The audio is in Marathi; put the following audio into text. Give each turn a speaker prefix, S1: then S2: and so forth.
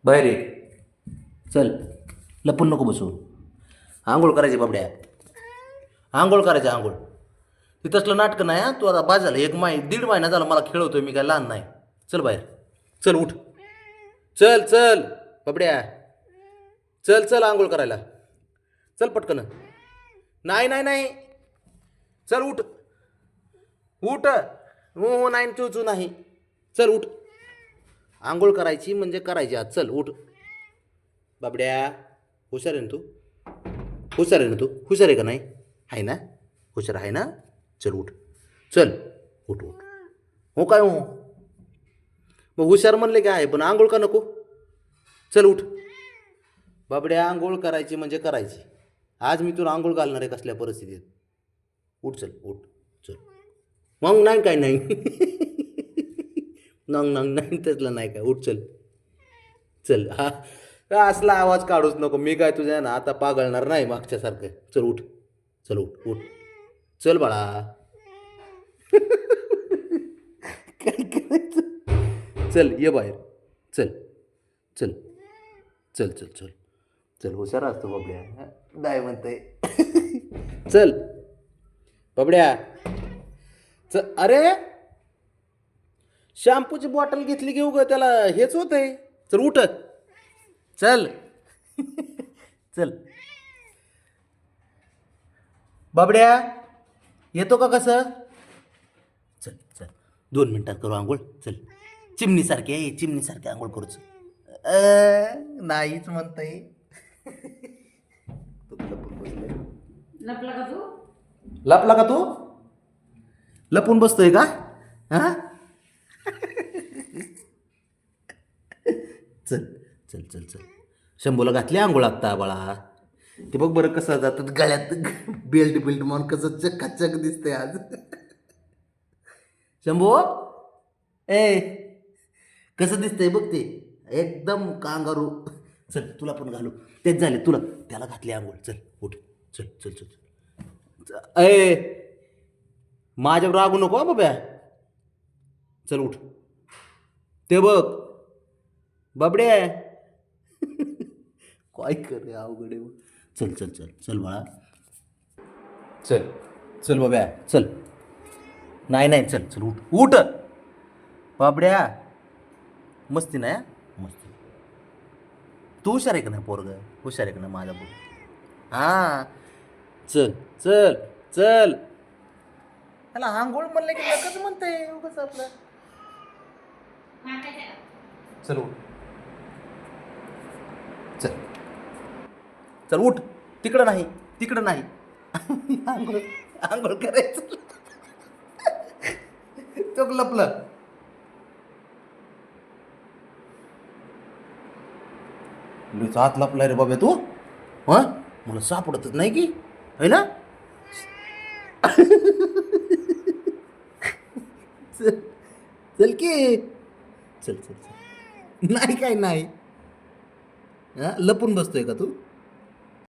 S1: बाहेर ये. चल, लपून नको बसू. आंघोळ करायची बाबड्या. आंघोळ करायची आंघोळ. ते तसलं नाटकं नाही हा. तू आता बाद झालं. दीड महिना झाला मला खेळवतोय मी, काय लहान नाही. चल बाहेर. चल उठ. चल चल बाबड्या. चल चल आंघोळ करायला. चल पटकन. नाही नाही नाही. चल उठ. उठ. हो नाही चू नाही. चल उठ. आंघोळ करायची म्हणजे करायची आज. चल उठ बाबड्या. हुशार आहे ना तू. हुशार आहे ना तू. हुशार आहे का नाही. आहे ना. हुशार आहे ना. चल उठ. चल उठ उठ. हो काय हो. मग हुशार म्हणले काय आहे, पण आंघोळ का नको. चल उठ बाबड्या. आंघोळ करायची म्हणजे करायची. आज मी तुला आंघोळ घालणार आहे कसल्या परिस्थितीत. उठ चल उठ. चल. मग नाही काय नाही. नंग नंग नाही त्यातलं नाही काय. उठ चल. चल हा. असला आवाज काढूच नको. मी काय तुझ्या ना आता पागळणार नाही मागच्यासारखं. चल उठ. चल उठ उठ. चल बाळा. काय करायचं. चल ये बाहेर. चल चल चल चल चल चल. हुशार असतो बाबड्या. नाही म्हणते. चल बाबड्या. चल. अरे शॅम्पूची बॉटल घेतली घेऊ ग. त्याला हेच होतंय. चल उठ. चल. चल बाबड्या. येतो का कसं. चल चल. 2 मिनिटात करू आंघोळ. चल. चिमणीसारखी आहे. चिमणीसारखी आंघोळ करूच. नाहीच म्हणतंय.
S2: लपला का तू?
S1: लपला का तू. लपून बसतोय का. हा. चल चल चल चल. शंभूला घातली आंघोळ आत्ता बाळा. ते बघ बरं कसं जातात गळ्यात. बेल्ट म्हणून कसं चकाचक दिसतंय आज. शंभू. ए कसं दिसतंय बघ ते. एकदम कांगारू. चल तुला पण घालू. तेच झाले तुला. त्याला घातली आंघोळ. चल उठ. चल चल चल चल. ए माझ्यावर रागू नको हा बाब्या. चल उठ. ते बघ बाबड्या. काय करे अवघड आहे. चल चल चल चल बाळा. चल चल बाब्या. चल. नाही नाही. चल चल उठ उठ बाबड्या. मस्ती नाही हा? मस्ती. तू हुशार आहे का नाही पोरग. हुशार आहे का नाही माझा पोरग. हां. चल चल चल. त्याला आंघोळ म्हणलं की नकच म्हणतंय उगाच आपलं. चल उठ. चल चल उठ. तिकडं नाही. तिकडं नाही. आंघोळ आंघोळ करायचं. चोक लपलं. हात लपलाय रे बाबा तू. हा मला सापडतच नाही की. है ना. चल चल की. चल चल चल. नाही काय नाही. हा लपून बसतोय का तू.